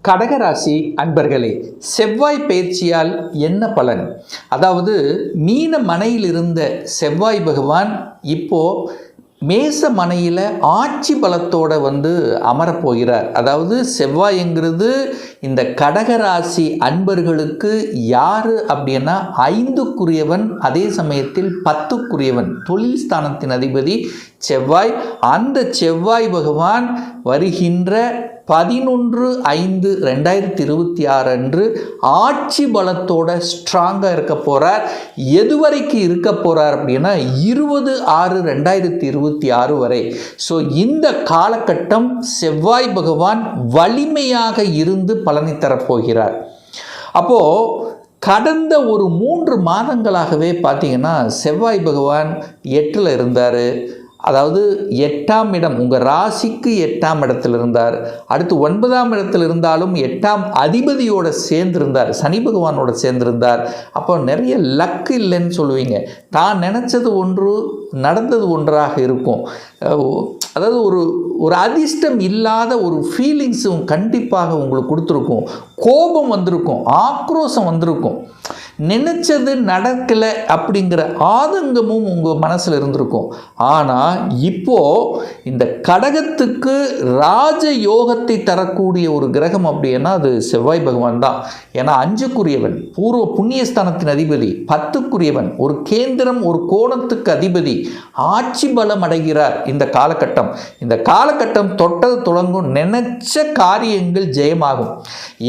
கடகராசி அன்பர்களே, செவ்வாய் பயிற்சியால் என்ன பலன்? அதாவது மீன மனையில் இருந்த செவ்வாய் பகவான் இப்போ மேச மனையில் ஆட்சி பலத்தோடு அமரப்போகிறார். அதாவது செவ்வாய்ங்கிறது இந்த கடகராசி அன்பர்களுக்கு யார் அப்படின்னா 5க்குரியவன், அதே சமயத்தில் 10க்குரியவன், தொழில் ஸ்தானத்தின் அதிபதி செவ்வாய். அந்த செவ்வாய் பகவான் வருகின்ற 11/5/2026 அன்று ஆட்சி பலத்தோட ஸ்ட்ராங்காக இருக்க போகிறார். எதுவரைக்கும் இருக்க போகிறார் அப்படின்னா 20/6/2026 வரை. ஸோ இந்த காலகட்டம் செவ்வாய் பகவான் வலிமையாக இருந்து பலனை தரப்போகிறார். அப்போது கடந்த ஒரு 3 மாதங்களாகவே பார்த்தீங்கன்னா செவ்வாய் பகவான் 8ல் இருந்தார். அதாவது 8ஆம் இடம், உங்கள் ராசிக்கு 8ஆம் இடத்தில் இருந்தார். அடுத்து 9ஆம் இடத்தில் இருந்தாலும் 8ஆம் அதிபதியோடு சேர்ந்திருந்தார், சனி பகவானோட சேர்ந்திருந்தார். அப்போ நிறைய லக்கு இல்லைன்னு சொல்லுவீங்க. தான் நினச்சது ஒன்று நடந்தது ஒன்றாக இருக்கும். அதாவது ஒரு அதிர்ஷ்டம் இல்லாத ஒரு ஃபீலிங்ஸும் கண்டிப்பாக உங்களுக்கு கொடுத்துருக்கும். கோபம் வந்திருக்கும், ஆக்ரோஷம் வந்திருக்கும், நினைச்சது நடக்கலை அப்படிங்கிற ஆதங்கமும் உங்கள் மனசில் இருந்திருக்கும். ஆனால் இப்போது இந்த கடகத்துக்கு ராஜ யோகத்தை தரக்கூடிய ஒரு கிரகம் அப்படின்னா அது செவ்வாய் பகவான் தான். ஏன்னா 5க்குரியவன், பூர்வ புண்ணியஸ்தானத்தின் அதிபதி, 10க்குரியவன், ஒரு கேந்திரம், ஒரு கோணத்துக்கு அதிபதி, ஆட்சி பலம் அடைகிறார். இந்த காலகட்டம் தொட்டது தொடங்கும், நினைச்ச காரியங்கள் ஜெயமாகும்.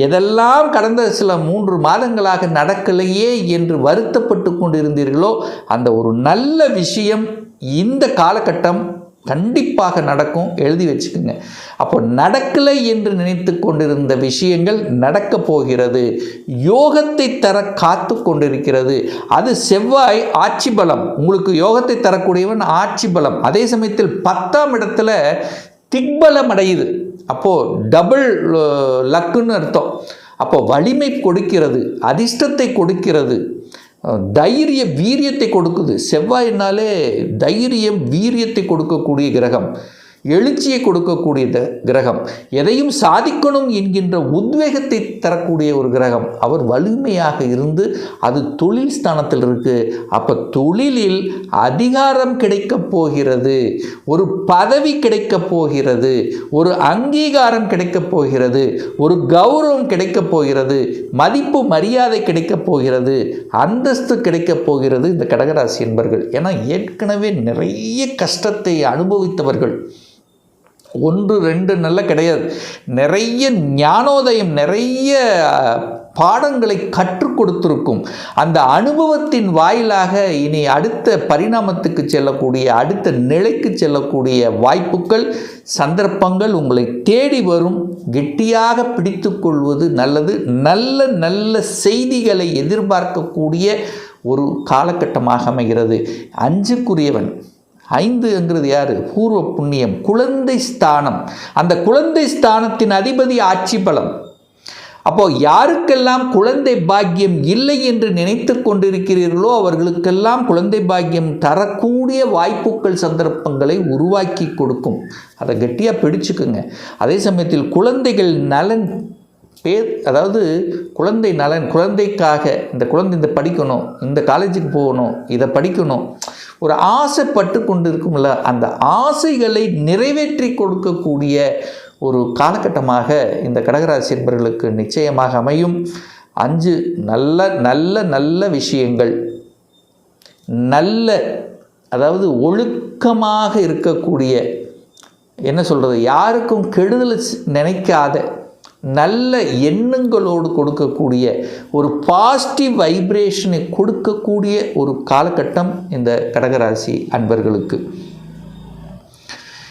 எதெல்லாம் கடந்த சில 3 மாதங்களாக நடக்கலையே என்று வருத்தப்பட்டு கொண்டிருந்தீர்களோ அந்த ஒரு நல்ல விஷயம் இந்த காலகட்டம் கண்டிப்பாக நடக்கும். எழுதி வச்சுக்கோங்க. அப்போ நடக்கலை என்று நினைத்து கொண்டிருந்த விஷயங்கள் நடக்க போகிறது. யோகத்தை தர காத்து கொண்டிருக்கிறது. அது செவ்வாய் ஆட்சி பலம், உங்களுக்கு யோகத்தை தரக்கூடியவன் ஆட்சி பலம். அதே சமயத்தில் 10ஆம் இடத்துல திக்பலம் அடையுது. அப்போது டபுள் லக்குன்னு அர்த்தம். அப்போ வலிமை கொடுக்கிறது, அதிர்ஷ்டத்தை கொடுக்கிறது, தைரிய வீரியத்தை கொடுக்குது. செவ்வாயினாலே தைரியம் வீரியத்தை கொடுக்கக்கூடிய கிரகம், எழுச்சியை கொடுக்கக்கூடிய கிரகம், எதையும் சாதிக்கணும் என்கின்ற உத்வேகத்தை தரக்கூடிய ஒரு கிரகம். அவர் வலிமையாக இருந்து அது தொழில் ஸ்தானத்தில் இருக்குது. அப்போ தொழிலில் அதிகாரம் கிடைக்கப் போகிறது, ஒரு பதவி கிடைக்கப் போகிறது, ஒரு அங்கீகாரம் கிடைக்கப் போகிறது, ஒரு கௌரவம் கிடைக்கப் போகிறது, மதிப்பு மரியாதை கிடைக்கப் போகிறது, அந்தஸ்து கிடைக்கப் போகிறது இந்த கடகராசி என்பர்கள். ஏன்னா ஏற்கனவே நிறைய கஷ்டத்தை அனுபவித்தவர்கள், 1 2 நல்ல கிடையாது, நிறைய ஞானோதயம், நிறைய பாடங்களை கற்றுக் கொடுத்திருக்கும். அந்த அனுபவத்தின் வாயிலாக இனி அடுத்த பரிணாமத்துக்கு செல்லக்கூடிய, அடுத்த நிலைக்கு செல்லக்கூடிய வாய்ப்புகள், சந்தர்ப்பங்கள் உங்களை தேடி வரும். கெட்டியாக பிடித்து கொள்வது நல்லது. நல்ல நல்ல செய்திகளை எதிர்பார்க்கக்கூடிய ஒரு காலகட்டமாக அமைகிறது. 5க்குரியவன், 5ங்கிறது யார்? பூர்வ புண்ணியம், குழந்தை ஸ்தானம். அந்த குழந்தை ஸ்தானத்தின் அதிபதி ஆட்சி பலம். அப்போ யாருக்கெல்லாம் குழந்தை பாக்கியம் இல்லை என்று நினைத்து கொண்டிருக்கிறீர்களோ அவர்களுக்கெல்லாம் குழந்தை பாக்கியம் தரக்கூடிய வாய்ப்புகள், சந்தர்ப்பங்களை உருவாக்கி கொடுக்கும். அதை கெட்டியாக பிடிச்சுக்குங்க. அதே சமயத்தில் குழந்தைகள் நலன், அதாவது குழந்தை நலன், குழந்தைக்காக இந்த குழந்தை இந்த படிக்கணும், இந்த காலேஜுக்கு போகணும், இதை படிக்கணும், ஒரு ஆசைப்பட்டு கொண்டு இருக்கும்ல, அந்த ஆசைகளை நிறைவேற்றி கொடுக்கக்கூடிய ஒரு காலகட்டமாக இந்த கடகராசி என்பவர்களுக்கு நிச்சயமாக அமையும். 5 நல்ல நல்ல நல்ல விஷயங்கள், நல்ல அதாவது ஒழுக்கமாக இருக்கக்கூடிய, என்ன சொல்கிறது, யாருக்கும் கெடுதல் நினைக்காத, நல்ல எண்ணங்களோடு கொடுக்கக்கூடிய, ஒரு பாசிட்டிவ் வைப்ரேஷனை கொடுக்கக்கூடிய ஒரு காலகட்டம் இந்த கடகராசி அன்பர்களுக்கு.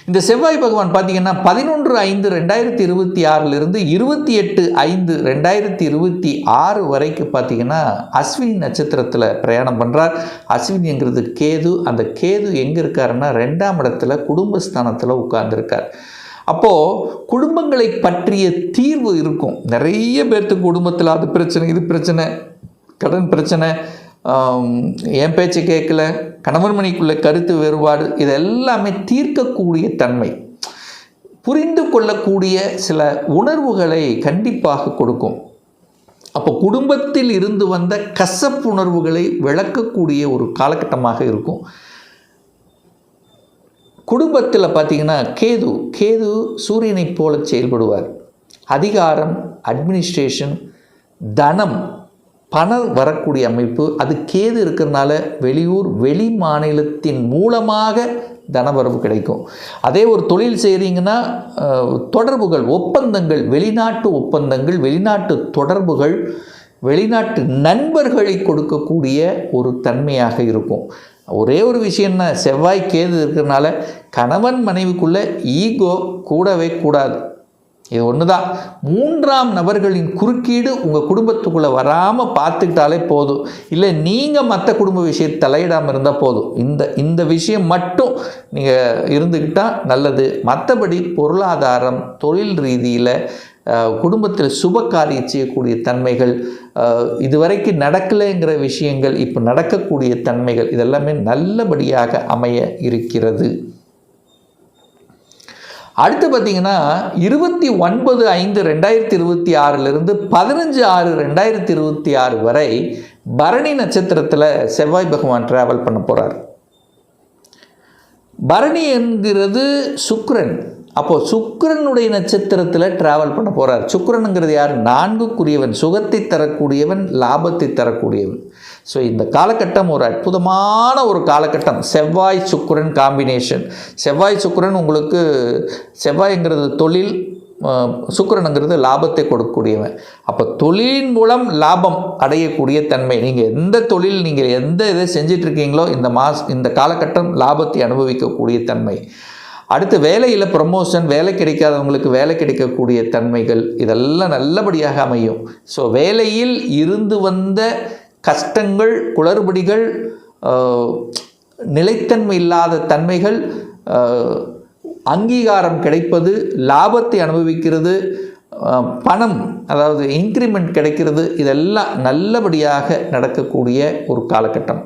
இந்த செவ்வாய் பகவான் பார்த்திங்கன்னா 11/5/2026 28/5/2026 வரைக்கும் பார்த்திங்கன்னா அஸ்வினி நட்சத்திரத்தில் பிரயாணம் பண்ணுறார். அஸ்வினிங்கிறது கேது. அந்த கேது எங்கே இருக்காருன்னா 2ஆம் இடத்துல குடும்பஸ்தானத்தில் உட்கார்ந்துருக்கார். அப்போது குடும்பங்களை பற்றிய தீர்வு இருக்கும். நிறைய பேர்த்துக்கு குடும்பத்தில் அது பிரச்சனை, இது பிரச்சனை, கடன் பிரச்சனை, என் பேச்சு கேட்கல, கணவன் மணிக்குள்ள கருத்து வேறுபாடு, இது எல்லாமே தீர்க்கக்கூடிய தன்மை. புரிந்து கொள்ளக்கூடிய சில உணர்வுகளை கண்டிப்பாக கொடுக்கும். அப்போ குடும்பத்தில் இருந்து வந்த கசப்புணர்வுகளை விளக்கக்கூடிய ஒரு காலகட்டமாக இருக்கும். குடும்பத்தில் பார்த்திங்கன்னா கேது சூரியனை போல செயல்படுவார். அதிகாரம், அட்மினிஸ்ட்ரேஷன், தனம், பணம் வரக்கூடிய அமைப்பு அது கேது இருக்கிறதுனால வெளியூர் வெளி மாநிலத்தின் மூலமாக தனவரவு கிடைக்கும். அதே ஒரு தொழில் செய்கிறீங்கன்னா தொடர்புகள், ஒப்பந்தங்கள், வெளிநாட்டு ஒப்பந்தங்கள், வெளிநாட்டு தொடர்புகள், வெளிநாட்டு நண்பர்களை கொடுக்கக்கூடிய ஒரு தன்மையாக இருக்கும். ஒரே ஒரு விஷயம்னா செவ்வாய் கேது இருக்கிறதுனால கணவன் மனைவிக்குள்ளே ஈகோ கூடவே கூடாது. இது ஒன்று தான். மூன்றாம் நபர்களின் குறுக்கீடு உங்கள் குடும்பத்துக்குள்ளே வராமல் பார்த்துக்கிட்டாலே போதும். இல்லை நீங்கள் மற்ற குடும்ப விஷயத்தை தலையிடாமல் இருந்தால் போதும். இந்த விஷயம் மட்டும் நீங்கள் இருந்துக்கிட்டால் நல்லது. மற்றபடி பொருளாதாரம், தொழில் ரீதியில், குடும்பத்தில் சுப காரியம் செய்யக்கூடிய தன்மைகள், இதுவரைக்கும் நடக்கலைங்கிற விஷயங்கள் இப்போ நடக்கக்கூடிய தன்மைகள், இதெல்லாமே நல்லபடியாக அமைய இருக்கிறது. அடுத்து பார்த்திங்கன்னா 29/5/2026 15/6/2026 வரை பரணி நட்சத்திரத்தில் செவ்வாய் பகவான் டிராவல் பண்ண போகிறார். பரணி என்கிறது சுக்கிரன். அப்போது சுக்கிரனுடைய நட்சத்திரத்தில் டிராவல் பண்ண போகிறார். சுக்கிரனுங்கிறது யார்? 4க்குரியவன், சுகத்தை தரக்கூடியவன், லாபத்தை தரக்கூடியவன். ஸோ இந்த காலகட்டம் ஒரு அற்புதமான ஒரு காலகட்டம். செவ்வாய் சுக்கிரன் காம்பினேஷன். செவ்வாய் சுக்கிரன் உங்களுக்கு, செவ்வாய்ங்கிறது தொழில், சுக்கிரனுங்கிறது லாபத்தை கொடுக்கக்கூடியவன். அப்போ தொழிலின் மூலம் லாபம் அடையக்கூடிய தன்மை. நீங்கள் எந்த தொழில், நீங்கள் எந்த இதை செஞ்சிட்ருக்கீங்களோ இந்த காலகட்டம் லாபத்தை அனுபவிக்கக்கூடிய தன்மை. அடுத்து வேலையில் ப்ரமோஷன், வேலை கிடைக்காதவங்களுக்கு வேலை கிடைக்கக்கூடிய தன்மைகள், இதெல்லாம் நல்லபடியாக அமையும். ஸோ வேலையில் இருந்து வந்த கஷ்டங்கள், குளறுபடிகள், நிலைத்தன்மை இல்லாத தன்மைகள், அங்கீகாரம் கிடைப்பது, லாபத்தை அனுபவிக்கிறது, பணம் அதாவது இன்க்ரிமெண்ட் கிடைக்கிறது, இதெல்லாம் நல்லபடியாக நடக்கக்கூடிய ஒரு காலகட்டம்.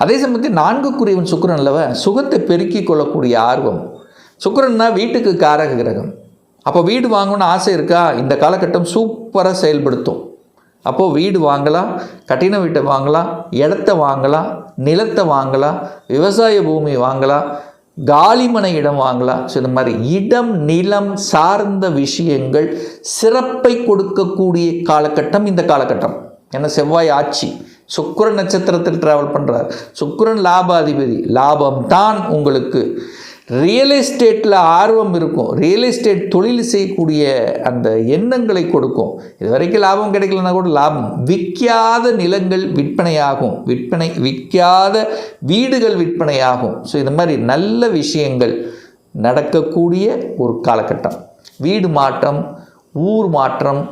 அதே சமயத்தில் 4க்குரியவன் சுக்கிரன் அல்லவா, சுகத்தை பெருக்கி கொள்ளக்கூடிய ஆர்வம். சுக்கிரன்னா வீட்டுக்கு காரக கிரகம். அப்போ வீடு வாங்கணும்னு ஆசை இருக்கா? இந்த காலகட்டம் சூப்பராக செயல்படுத்தும். அப்போது வீடு வாங்கலாம், கட்டின வீட்டை வாங்கலாம், இடத்த வாங்கலாம், நிலத்தை வாங்கலாம், விவசாய பூமி வாங்கலாம், காலிமனை இடம் வாங்கலாம். ஸோ இந்த மாதிரி இடம், நிலம் சார்ந்த விஷயங்கள் சிறப்பை கொடுக்கக்கூடிய காலகட்டம் இந்த காலகட்டம். ஏன்னா செவ்வாய் ஆட்சி, சுக்கிரன் நட்சத்திரத்தில் டிராவல் பண்ணுறார். சுக்கிரன் லாபாதிபதி. லாபம் தான் உங்களுக்கு. ரியல் எஸ்டேட்டில் ஆர்வம் இருக்கும். ரியல் எஸ்டேட் தொழில் செய்யக்கூடிய அந்த எண்ணங்களை கொடுக்கும். இது வரைக்கும் லாபம் கிடைக்கலன்னா கூட லாபம். விற்காத நிலங்கள் விற்பனையாகும், விற்காத வீடுகள் விற்பனையாகும். ஸோ இந்த மாதிரி நல்ல விஷயங்கள் நடக்கக்கூடிய ஒரு காலகட்டம். வீடு மாற்றம், ஊர் மாற்றம்,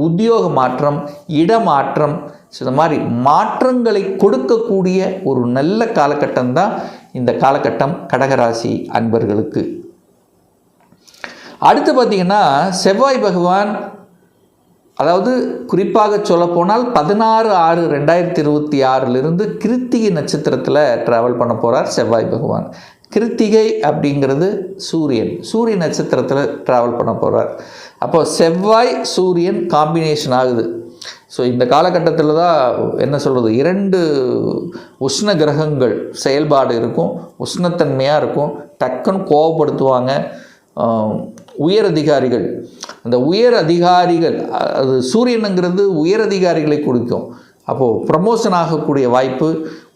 உத்தியோக மாற்றம், இடமாற்றம், ஸோ இந்த மாதிரி மாற்றங்களை கொடுக்கக்கூடிய ஒரு நல்ல காலகட்டம் தான் இந்த காலகட்டம் கடகராசி அன்பர்களுக்கு. அடுத்து பார்த்திங்கன்னா செவ்வாய் பகவான், அதாவது குறிப்பாக சொல்லப்போனால் 16/6/2026 கிருத்திகை நட்சத்திரத்தில் ட்ராவல் பண்ண போகிறார் செவ்வாய் பகவான். கிருத்திகை அப்படிங்கிறது சூரியன் நட்சத்திரத்தில் ட்ராவல் பண்ண போகிறார். அப்போது செவ்வாய் சூரியன் காம்பினேஷன் ஆகுது. ஸோ இந்த காலகட்டத்தில் தான் என்ன சொல்கிறது, 2 உஷ்ண கிரகங்கள் செயல்பாடு இருக்கும். உஷ்ணத்தன்மையாக இருக்கும். டக்குன்னு கோபப்படுத்துவாங்க. உயர் அதிகாரிகள், அந்த உயர் அதிகாரிகள், அது சூரியனுங்கிறது உயர் அதிகாரிகளை கொடுக்கும். அப்போது ப்ரமோஷன் ஆகக்கூடிய வாய்ப்பு,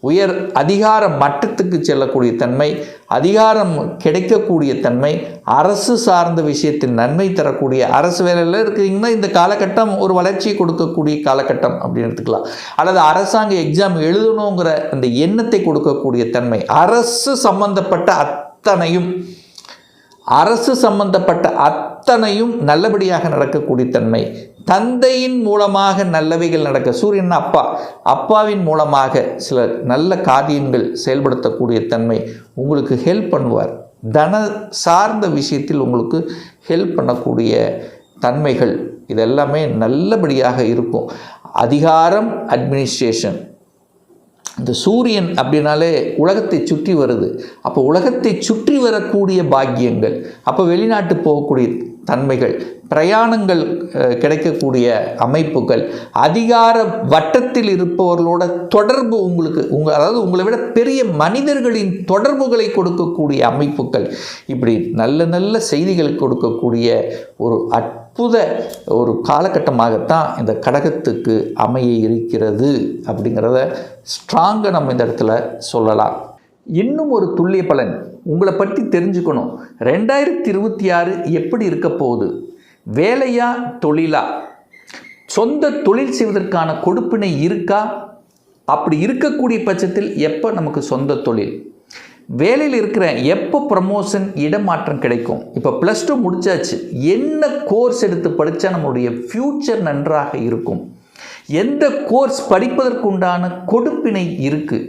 உயர் அதிகார மட்டத்துக்கு செல்லக்கூடிய தன்மை, அதிகாரம் கிடைக்கக்கூடிய தன்மை, அரசு சார்ந்த விஷயத்தில் நன்மை தரக்கூடிய, அரசு வேலையில் இருக்கிறீங்கன்னா இந்த காலகட்டம் ஒரு வளர்ச்சியை கொடுக்கக்கூடிய காலகட்டம் அப்படின்னு எடுத்துக்கலாம். அல்லது அரசாங்க எக்ஸாம் எழுதணுங்கிற அந்த எண்ணத்தை கொடுக்கக்கூடிய தன்மை, அரசு சம்பந்தப்பட்ட அத்தனையும் நல்லபடியாக நடக்கக்கூடிய தன்மை, தந்தையின் மூலமாக நல்லவைகள் நடக்க, சூரியன் அப்பாவின் மூலமாக சில நல்ல காரியங்கள் செயல்படுத்தக்கூடிய தன்மை, உங்களுக்கு ஹெல்ப் பண்ணுவார். தன சார்ந்த விஷயத்தில் உங்களுக்கு ஹெல்ப் பண்ணக்கூடிய தன்மைகள், இதெல்லாமே நல்லபடியாக இருக்கும். அதிகாரம், அட்மினிஸ்ட்ரேஷன், இந்த சூரியன் அப்படின்னாலே உலகத்தை சுற்றி வருது. அப்போ உலகத்தை சுற்றி வரக்கூடிய பாக்கியங்கள், அப்போ வெளிநாட்டு போகக்கூடிய தன்மைகள், பிரயாணங்கள் கிடைக்கக்கூடிய அமைப்புகள், அதிகார வட்டத்தில் இருப்பவர்களோட தொடர்பு உங்களுக்கு அதாவது உங்களை விட பெரிய மனிதர்களின் தொடர்புகளை கொடுக்கக்கூடிய அமைப்புகள், இப்படி நல்ல நல்ல செய்திகளை கொடுக்கக்கூடிய ஒரு அற்புத ஒரு காலகட்டமாகத்தான் இந்த கடகத்துக்கு அமைய இருக்கிறது அப்படிங்கிறத ஸ்ட்ராங்காக நம்ம இந்த இடத்துல சொல்லலாம். இன்னும் ஒரு துல்லிய பலன் உங்களை பற்றி தெரிஞ்சுக்கணும். 2026 எப்படி இருக்க போகுது? வேலையா தொழிலா? சொந்த தொழில் செய்வதற்கான கொடுப்பினை இருக்கா? அப்படி இருக்கக்கூடிய பட்சத்தில் எப்போ நமக்கு சொந்த தொழில்? வேலையில் இருக்கிற எப்போ ப்ரமோஷன், இடமாற்றம் கிடைக்கும்? இப்போ +2 முடிச்சாச்சு, என்ன கோர்ஸ் எடுத்து படித்தா நம்மளுடைய ஃப்யூச்சர் நன்றாக இருக்கும்? எந்த கோர்ஸ் படிப்பதற்குண்டான கொடுப்பினை இருக்குது?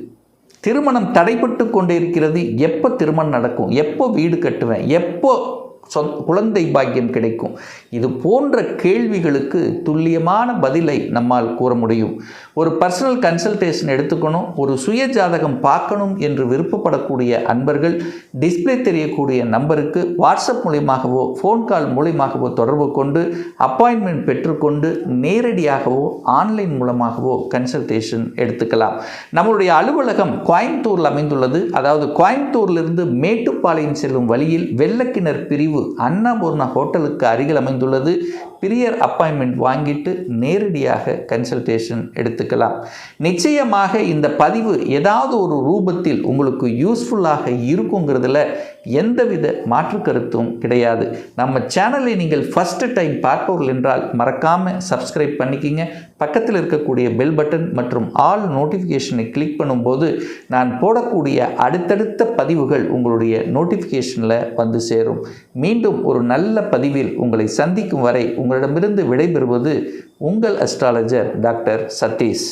திருமணம் தடைப்பட்டு கொண்டே இருக்கிறது, எப்போ திருமணம் நடக்கும்? எப்போ வீடு கட்டுவேன்? எப்போ குழந்தை பாக்கியம் கிடைக்கும்? இது போன்ற கேள்விகளுக்கு துல்லியமான பதிலை நம்மால் கூற முடியும். ஒரு பர்சனல் கன்சல்டேஷன் எடுத்துக்கணும், ஒரு சுய ஜாதகம் பார்க்கணும் என்று விருப்பப்படக்கூடிய அன்பர்கள் டிஸ்பிளே தெரியக்கூடிய நம்பருக்கு வாட்ஸ்அப் மூலியமாகவோ ஃபோன் கால் மூலியமாகவோ தொடர்பு கொண்டு அப்பாயின்மெண்ட் பெற்றுக்கொண்டு நேரடியாகவோ ஆன்லைன் மூலமாகவோ கன்சல்டேஷன் எடுத்துக்கலாம். நம்மளுடைய அலுவலகம் கோயம்புத்தூரில் அமைந்துள்ளது. அதாவது கோயம்புத்தூரிலிருந்து மேட்டுப்பாளையம் செல்லும் வழியில் வெள்ளக்கிணர் பிரிவு அன்னபூர்ணா ஹோட்டலுக்கு அருகில் அமைந்துள்ளது. பிரியர் அப்பாயின்மெண்ட் வாங்கிட்டு நேரடியாக கன்சல்டேஷன் எடுத்துக்கலாம். நிச்சயமாக இந்த பதிவு ஏதாவது ஒரு ரூபத்தில் உங்களுக்கு யூஸ்ஃபுல்லாக இருக்குங்கிறதுல எந்தவித மாற்று கருத்தும் கிடையாது. நம்ம சேனலை நீங்கள் ஃபஸ்ட்டு டைம் பார்ப்பவர்கள் என்றால் மறக்காமல் சப்ஸ்கிரைப் பண்ணிக்கிங்க. பக்கத்தில் இருக்கக்கூடிய பெல் பட்டன் மற்றும் ஆல் நோட்டிஃபிகேஷனை கிளிக் பண்ணும்போது நான் போடக்கூடிய அடுத்தடுத்த பதிவுகள் உங்களுடைய நோட்டிஃபிகேஷனில் வந்து சேரும். மீண்டும் ஒரு நல்ல பதிவில் உங்களை சந்திக்கும் வரை உங்களிடமிருந்து விடைபெறுவது உங்கள் அஸ்ட்ராலஜர் டாக்டர் சதீஷ்.